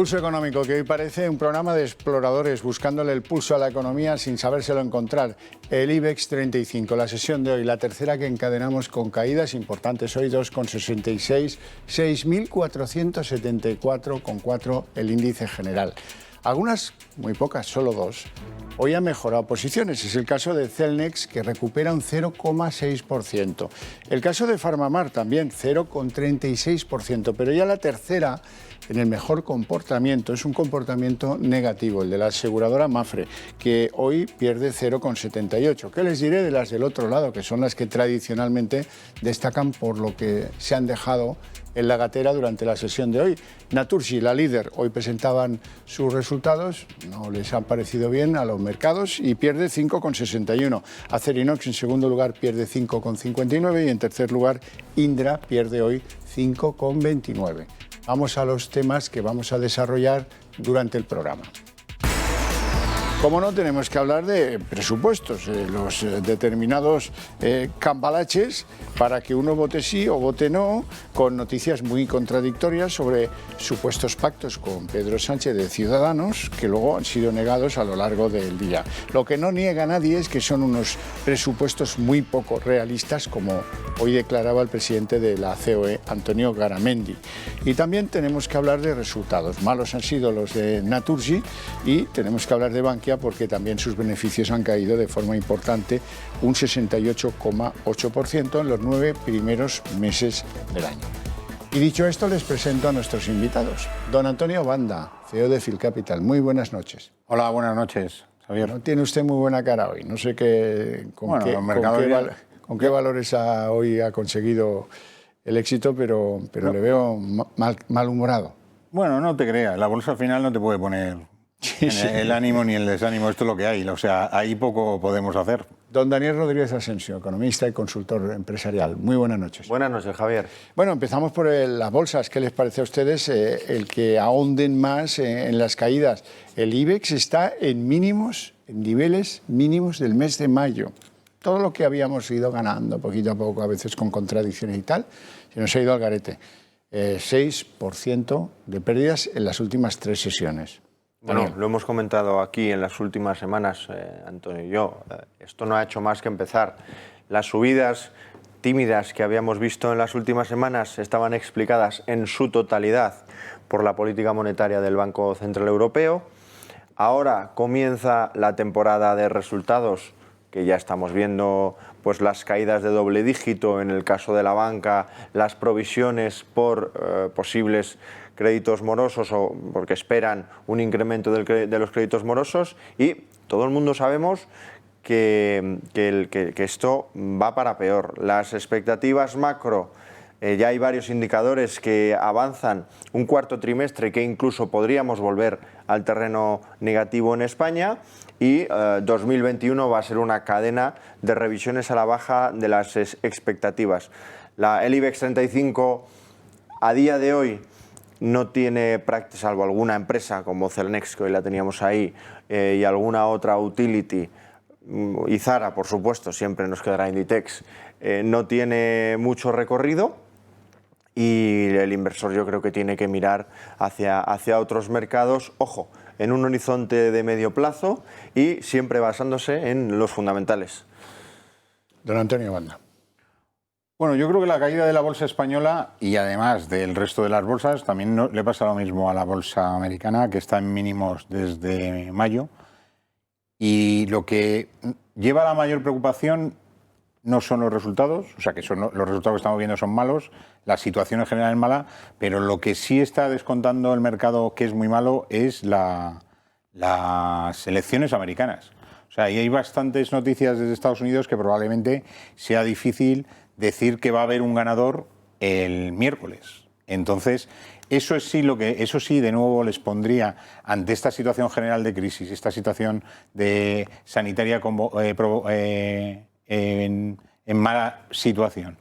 Pulso Económico, que hoy parece un programa de exploradores buscándole el pulso a la economía sin sabérselo encontrar. El IBEX 35, la sesión de hoy, la tercera que encadenamos con caídas importantes hoy, 2,66, 6.474,4 el índice general. Algunas, muy pocas, solo dos, hoy han mejorado posiciones. Es el caso de Celnex, que recupera un 0,6%. El caso de Farmamar también, 0,36%. Pero ya la tercera, en el mejor comportamiento, es un comportamiento negativo, el de la aseguradora Mapfre, que hoy pierde 0,78. ¿Qué les diré de las del otro lado, que son las que tradicionalmente destacan por lo que se han dejado en la gatera durante la sesión de hoy? Naturgy, la líder, hoy presentaban sus resultados, no les han parecido bien a los mercados y pierde 5,61. Acerinox en segundo lugar pierde 5,59 y en tercer lugar Indra pierde hoy 5,29. Vamos a los temas que vamos a desarrollar durante el programa. Como no, tenemos que hablar de presupuestos, los determinados cambalaches para que uno vote sí o vote no, con noticias muy contradictorias sobre supuestos pactos con Pedro Sánchez de Ciudadanos, que luego han sido negados a lo largo del día. Lo que no niega nadie es que son unos presupuestos muy poco realistas, como hoy declaraba el presidente de la COE, Antonio Garamendi. Y también tenemos que hablar de resultados. Malos han sido los de Naturgy y tenemos que hablar de Bankia, porque también sus beneficios han caído de forma importante, un 68,8% en los 9 primeros meses del año. Y dicho esto, les presento a nuestros invitados. Don Antonio Banda, CEO de Philcapital. Muy buenas noches. Hola, buenas noches, Javier. No tiene usted muy buena cara hoy. No sé con qué valores hoy ha conseguido el éxito, pero no. Le veo malhumorado. Bueno, no te creas. La bolsa al final no te puede poner el ánimo ni el desánimo. Esto es lo que hay. O sea, ahí poco podemos hacer. Don Daniel Rodríguez Asensio, economista y consultor empresarial. Muy buenas noches. Buenas noches, Javier. Bueno, empezamos por las bolsas. ¿Qué les parece a ustedes el que ahonden más en las caídas? El IBEX está en mínimos, en niveles mínimos del mes de mayo. Todo lo que habíamos ido ganando poquito a poco, a veces con contradicciones y tal, se nos ha ido al garete. 6% de pérdidas en las últimas 3 sesiones. Bueno, lo hemos comentado aquí en las últimas semanas, Antonio y yo. Esto no ha hecho más que empezar. Las subidas tímidas que habíamos visto en las últimas semanas estaban explicadas en su totalidad por la política monetaria del Banco Central Europeo. Ahora comienza la temporada de resultados, que ya estamos viendo pues las caídas de doble dígito en el caso de la banca, las provisiones por posibles créditos morosos o porque esperan un incremento de los créditos morosos, y todo el mundo sabemos que esto va para peor. Las expectativas macro, ya hay varios indicadores que avanzan un cuarto trimestre que incluso podríamos volver al terreno negativo en España, y 2021 va a ser una cadena de revisiones a la baja de las expectativas. El IBEX 35 a día de hoy no tiene práctica, salvo alguna empresa como Celnex, que hoy la teníamos ahí, y alguna otra utility, y Zara, por supuesto, siempre nos quedará Inditex, no tiene mucho recorrido, y el inversor yo creo que tiene que mirar hacia otros mercados, ojo, en un horizonte de medio plazo y siempre basándose en los fundamentales. Don Antonio Banda. Bueno, yo creo que la caída de la bolsa española y además del resto de las bolsas, también le pasa lo mismo a la bolsa americana, que está en mínimos desde mayo. Y lo que lleva a la mayor preocupación no son los resultados, o sea que los resultados que estamos viendo son malos, la situación en general es mala, pero lo que sí está descontando el mercado que es muy malo es las elecciones americanas. O sea, y hay bastantes noticias desde Estados Unidos que probablemente sea difícil decir que va a haber un ganador el miércoles. Entonces, eso sí, de nuevo les pondría ante esta situación general de crisis, esta situación de sanitaria en mala situación,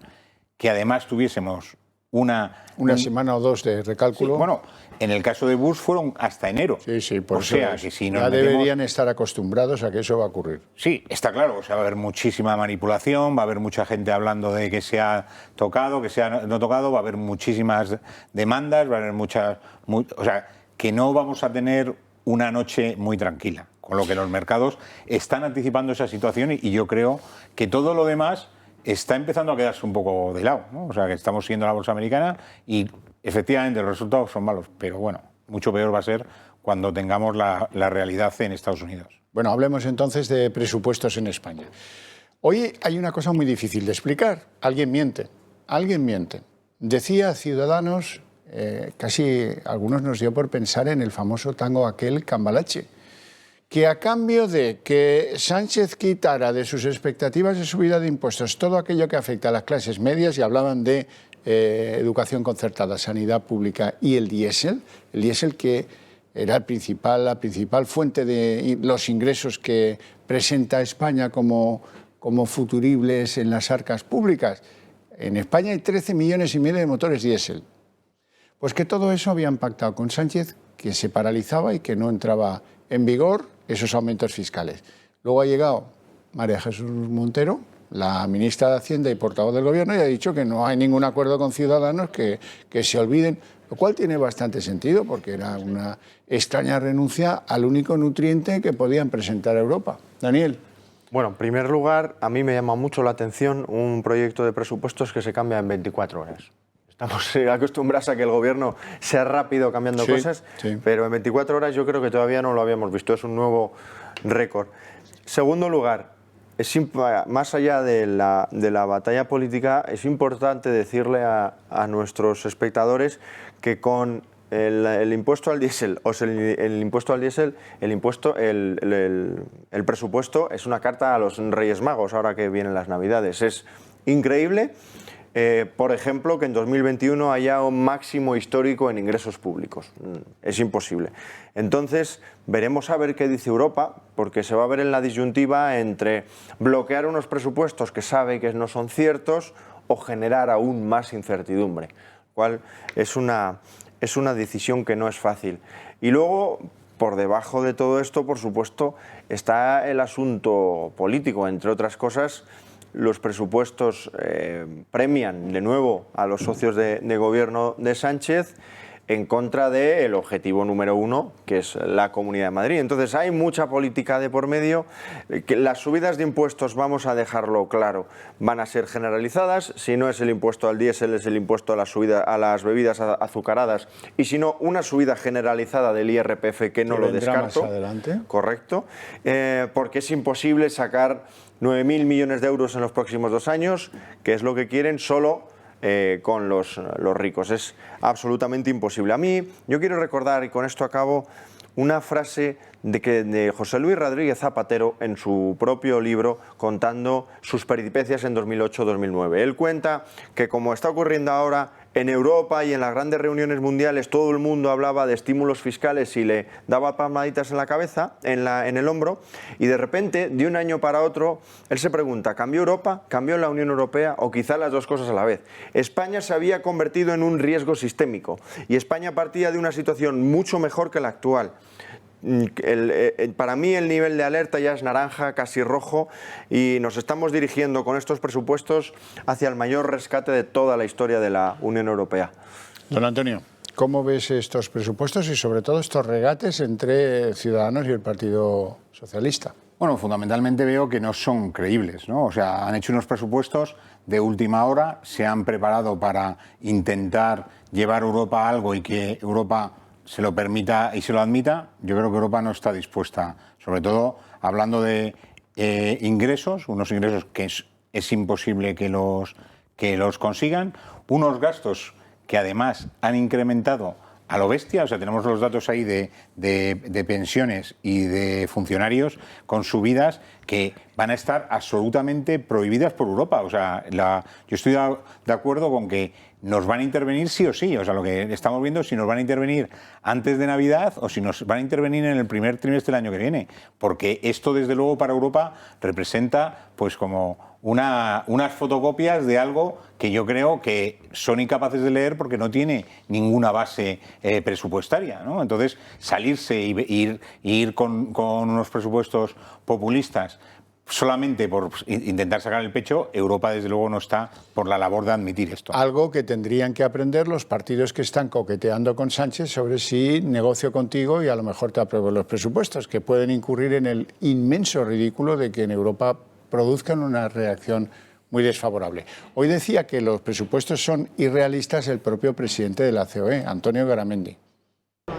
que además tuviésemos una semana o dos de recálculo. Sí, bueno, en el caso de Bush fueron hasta enero. Sí, por eso sea, que si nos deberían estar acostumbrados a que eso va a ocurrir. Sí, está claro. O sea, va a haber muchísima manipulación, va a haber mucha gente hablando de que se ha tocado, que se ha no tocado, va a haber muchísimas demandas, va a haber o sea, que no vamos a tener una noche muy tranquila, con lo que los mercados están anticipando esa situación y yo creo que todo lo demás está empezando a quedarse un poco de lado, ¿no? O sea, que estamos siguiendo la bolsa americana y efectivamente los resultados son malos, pero bueno, mucho peor va a ser cuando tengamos la realidad en Estados Unidos. Bueno, hablemos entonces de presupuestos en España. Hoy hay una cosa muy difícil de explicar. Alguien miente. Decía Ciudadanos, casi algunos nos dio por pensar en el famoso tango aquel Cambalache, que a cambio de que Sánchez quitara de sus expectativas de subida de impuestos todo aquello que afecta a las clases medias, y hablaban de educación concertada, sanidad pública y el diésel que era la principal fuente de los ingresos que presenta España como futuribles en las arcas públicas. En España hay 13,5 millones de motores diésel. Pues que todo eso habían pactado con Sánchez, que se paralizaba y que no entraba en vigor esos aumentos fiscales. Luego ha llegado María Jesús Montero, la ministra de Hacienda y portavoz del Gobierno, y ha dicho que no hay ningún acuerdo con Ciudadanos, que se olviden, lo cual tiene bastante sentido porque era una extraña renuncia al único nutriente que podían presentar a Europa. Daniel. Bueno, en primer lugar, a mí me llama mucho la atención un proyecto de presupuestos que se cambia en 24 horas. Estamos acostumbrados a que el Gobierno sea rápido cambiando cosas, pero en 24 horas yo creo que todavía no lo habíamos visto. Es un nuevo récord. Segundo lugar, más allá de la batalla política, es importante decirle a nuestros espectadores que con el impuesto al diésel, el presupuesto es una carta a los Reyes Magos ahora que vienen las Navidades. Es increíble. Por ejemplo, que en 2021 haya un máximo histórico en ingresos públicos. Es imposible. Entonces, veremos a ver qué dice Europa, porque se va a ver en la disyuntiva entre bloquear unos presupuestos que sabe que no son ciertos o generar aún más incertidumbre, cual es una decisión que no es fácil. Y luego, por debajo de todo esto, por supuesto, está el asunto político, entre otras cosas. Los presupuestos premian de nuevo a los socios de gobierno de Sánchez en contra del objetivo número 1, que es la Comunidad de Madrid. Entonces hay mucha política de por medio. Que las subidas de impuestos, vamos a dejarlo claro, van a ser generalizadas. Si no es el impuesto al diésel, es el impuesto a las bebidas azucaradas. Y si no, una subida generalizada del IRPF, que no lo descarto. Más adelante. Correcto. Porque es imposible sacar 9.000 millones de euros en los próximos 2 años, que es lo que quieren, solo con los ricos. Es absolutamente imposible. A mí, yo quiero recordar, y con esto acabo, una frase de José Luis Rodríguez Zapatero en su propio libro, contando sus peripecias en 2008-2009. Él cuenta que, como está ocurriendo ahora, en Europa y en las grandes reuniones mundiales todo el mundo hablaba de estímulos fiscales y le daba palmaditas en la cabeza, en el hombro, y de repente, de un año para otro, él se pregunta, ¿cambió Europa? ¿Cambió la Unión Europea? ¿O quizá las dos cosas a la vez? España se había convertido en un riesgo sistémico y España partía de una situación mucho mejor que la actual. Para mí el nivel de alerta ya es naranja, casi rojo, y nos estamos dirigiendo con estos presupuestos hacia el mayor rescate de toda la historia de la Unión Europea. Don Antonio, ¿cómo ves estos presupuestos y sobre todo estos regates entre Ciudadanos y el Partido Socialista? Bueno, fundamentalmente veo que no son creíbles, ¿no? O sea, han hecho unos presupuestos de última hora, se han preparado para intentar llevar a Europa a algo y que Europa se lo permita y se lo admita. Yo creo que Europa no está dispuesta, sobre todo hablando de ingresos, unos ingresos que es imposible que los consigan, unos gastos que además han incrementado a lo bestia. O sea, tenemos los datos ahí de pensiones y de funcionarios con subidas que van a estar absolutamente prohibidas por Europa. O sea, yo estoy de acuerdo con que nos van a intervenir sí o sí. O sea, lo que estamos viendo es si nos van a intervenir antes de Navidad o si nos van a intervenir en el primer trimestre del año que viene. Porque esto, desde luego, para Europa representa pues como unas fotocopias de algo que yo creo que son incapaces de leer porque no tiene ninguna base presupuestaria, ¿no? Entonces, salirse y ir con unos presupuestos populistas solamente por intentar sacar el pecho, Europa desde luego no está por la labor de admitir esto. Algo que tendrían que aprender los partidos que están coqueteando con Sánchez sobre si negocio contigo y a lo mejor te apruebo los presupuestos, que pueden incurrir en el inmenso ridículo de que en Europa produzcan una reacción muy desfavorable. Hoy decía que los presupuestos son irrealistas el propio presidente de la COE, Antonio Garamendi.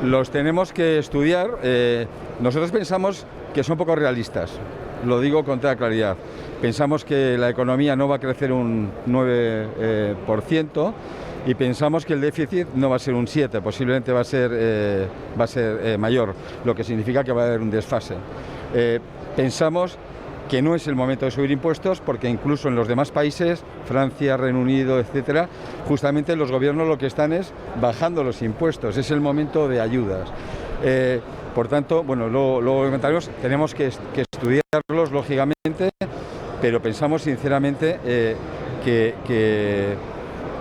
Los tenemos que estudiar. Nosotros pensamos que son poco realistas, lo digo con toda claridad. Pensamos que la economía no va a crecer un 9% y pensamos que el déficit no va a ser un 7%, posiblemente va a ser mayor, lo que significa que va a haber un desfase. Pensamos que no es el momento de subir impuestos porque incluso en los demás países, Francia, Reino Unido, etcétera, justamente los gobiernos lo que están es bajando los impuestos, es el momento de ayudas. Por tanto, bueno, luego comentaremos, tenemos que estudiarlos lógicamente, pero pensamos sinceramente que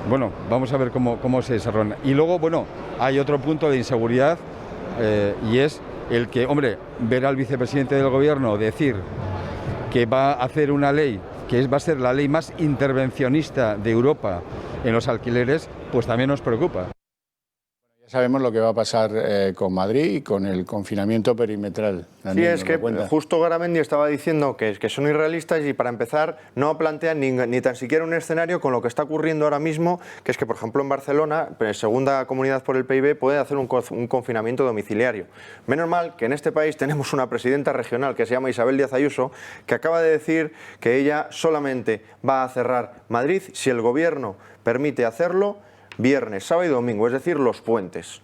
bueno, vamos a ver cómo se desarrolla. Y luego, bueno, hay otro punto de inseguridad y es el que, hombre, ver al vicepresidente del gobierno decir que va a hacer una ley que va a ser la ley más intervencionista de Europa en los alquileres, pues también nos preocupa. Ya sabemos lo que va a pasar con Madrid y con el confinamiento perimetral. Sí, es que justo Garamendi estaba diciendo que son irrealistas y para empezar no plantean ni tan siquiera un escenario con lo que está ocurriendo ahora mismo, que es que por ejemplo en Barcelona, segunda comunidad por el PIB, puede hacer un confinamiento domiciliario. Menos mal que en este país tenemos una presidenta regional que se llama Isabel Díaz Ayuso, que acaba de decir que ella solamente va a cerrar Madrid si el gobierno permite hacerlo viernes, sábado y domingo, es decir, los puentes.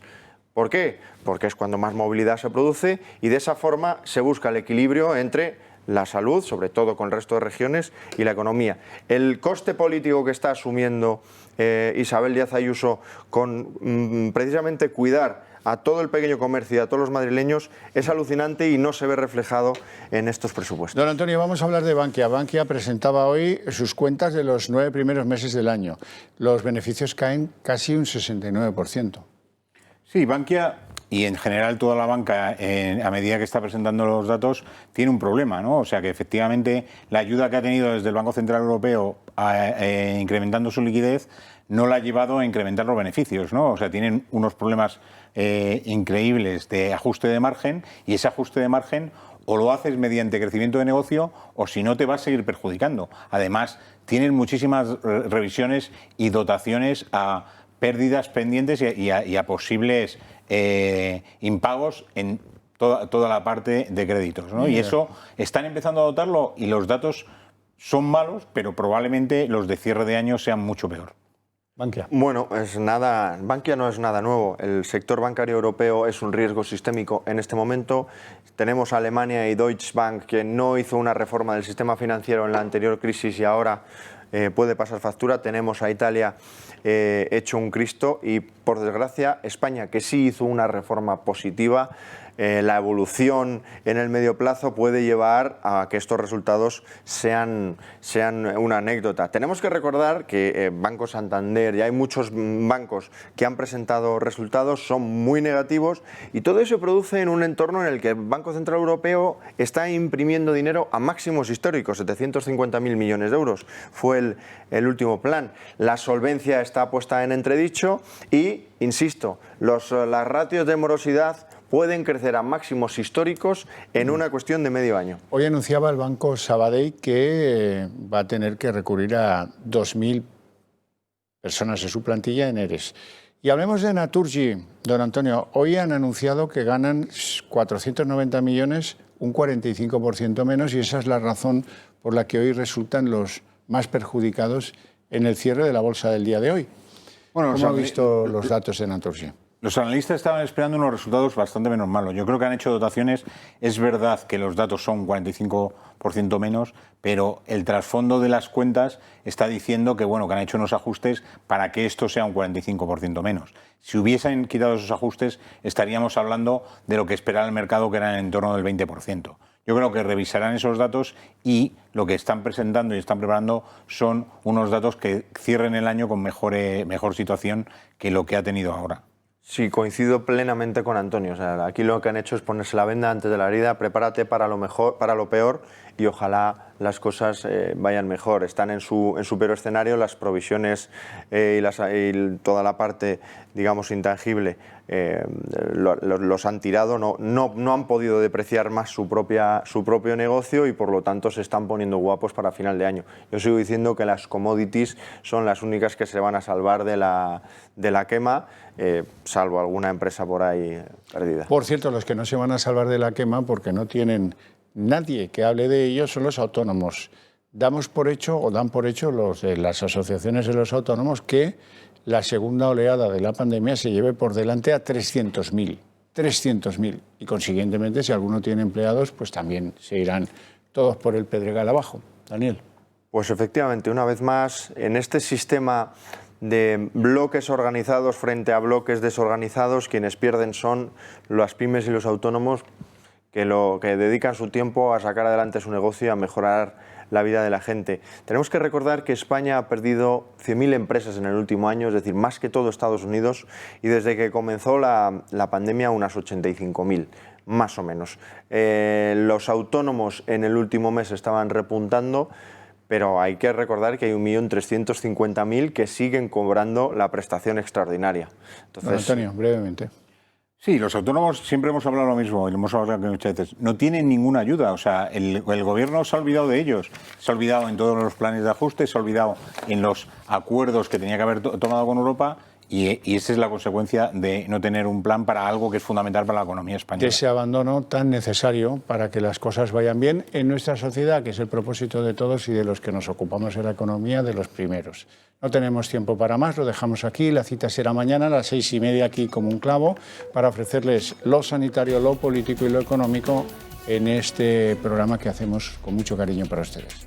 ¿Por qué? Porque es cuando más movilidad se produce y de esa forma se busca el equilibrio entre la salud, sobre todo con el resto de regiones, y la economía. El coste político que está asumiendo Isabel Díaz Ayuso con precisamente cuidar a todo el pequeño comercio y a todos los madrileños es alucinante y no se ve reflejado en estos presupuestos. Don Antonio, vamos a hablar de Bankia. Bankia presentaba hoy sus cuentas de los 9 primeros meses del año. Los beneficios caen casi un 69%. Sí, Bankia y en general toda la banca, a medida que está presentando los datos, tiene un problema, ¿no? O sea que efectivamente la ayuda que ha tenido desde el Banco Central Europeo incrementando su liquidez no la ha llevado a incrementar los beneficios, ¿no? O sea, tienen unos problemas increíbles de ajuste de margen y ese ajuste de margen o lo haces mediante crecimiento de negocio o si no te va a seguir perjudicando. Además, tienen muchísimas revisiones y dotaciones a pérdidas pendientes y a posibles impagos en toda la parte de créditos, ¿no? Y eso están empezando a dotarlo y los datos son malos, pero probablemente los de cierre de año sean mucho peor. Bankia. Bueno, Bankia no es nada nuevo. El sector bancario europeo es un riesgo sistémico en este momento. Tenemos a Alemania y Deutsche Bank que no hizo una reforma del sistema financiero en la anterior crisis y ahora puede pasar factura. Tenemos a Italia hecho un Cristo y, por desgracia, España, que sí hizo una reforma positiva. La evolución en el medio plazo puede llevar a que estos resultados sean una anécdota. Tenemos que recordar que Banco Santander y hay muchos bancos que han presentado resultados, son muy negativos y todo eso se produce en un entorno en el que el Banco Central Europeo está imprimiendo dinero a máximos históricos, 750.000 millones de euros. Fue el último plan. La solvencia está puesta en entredicho y, insisto, las ratios de morosidad pueden crecer a máximos históricos en una cuestión de medio año. Hoy anunciaba el Banco Sabadell que va a tener que recurrir a 2.000 personas de su plantilla en ERES. Y hablemos de Naturgy, don Antonio. Hoy han anunciado que ganan 490 millones, un 45% menos, y esa es la razón por la que hoy resultan los más perjudicados en el cierre de la bolsa del día de hoy. Bueno, ¿cómo ha visto los datos de Naturgy? Los analistas estaban esperando unos resultados bastante menos malos. Yo creo que han hecho dotaciones. Es verdad que los datos son 45% menos, pero el trasfondo de las cuentas está diciendo que, bueno, que han hecho unos ajustes para que esto sea un 45% menos. Si hubiesen quitado esos ajustes, estaríamos hablando de lo que esperaba el mercado, que era en torno del 20%. Yo creo que revisarán esos datos y lo que están presentando y están preparando son unos datos que cierren el año con mejor situación que lo que ha tenido ahora. Sí, coincido plenamente con Antonio. O sea, aquí lo que han hecho es ponerse la venda antes de la herida, prepárate para lo mejor, para lo peor y ojalá las cosas vayan mejor. Están en su peor escenario, las provisiones y toda la parte, digamos, intangible, los han tirado, no han podido depreciar más su propio negocio y por lo tanto se están poniendo guapos para final de año. Yo sigo diciendo que las commodities son las únicas que se van a salvar de la quema, salvo alguna empresa por ahí perdida. Por cierto, los que no se van a salvar de la quema porque no tienen nadie que hable de ellos son los autónomos. Damos por hecho, o dan por hecho los de las asociaciones de los autónomos, que la segunda oleada de la pandemia se lleve por delante a 300.000. 300.000. Y consiguientemente, si alguno tiene empleados, pues también se irán todos por el pedregal abajo. Daniel. Pues efectivamente, una vez más, en este sistema de bloques organizados frente a bloques desorganizados, quienes pierden son las pymes y los autónomos que dedican su tiempo a sacar adelante su negocio y a mejorar la vida de la gente. Tenemos que recordar que España ha perdido 100.000 empresas en el último año, es decir, más que todo Estados Unidos, y desde que comenzó la pandemia unas 85.000, más o menos. Los autónomos en el último mes estaban repuntando, pero hay que recordar que hay 1.350.000 que siguen cobrando la prestación extraordinaria. Entonces, don Antonio, brevemente. Sí, los autónomos siempre hemos hablado lo mismo, y lo hemos hablado muchas veces. No tienen ninguna ayuda, o sea, el gobierno se ha olvidado de ellos. Se ha olvidado en todos los planes de ajuste, se ha olvidado en los acuerdos que tenía que haber tomado con Europa. Y esa es la consecuencia de no tener un plan para algo que es fundamental para la economía española. De ese abandono tan necesario para que las cosas vayan bien en nuestra sociedad, que es el propósito de todos y de los que nos ocupamos en la economía, de los primeros. No tenemos tiempo para más, lo dejamos aquí. La cita será mañana a las 6:30 aquí como un clavo para ofrecerles lo sanitario, lo político y lo económico en este programa que hacemos con mucho cariño para ustedes.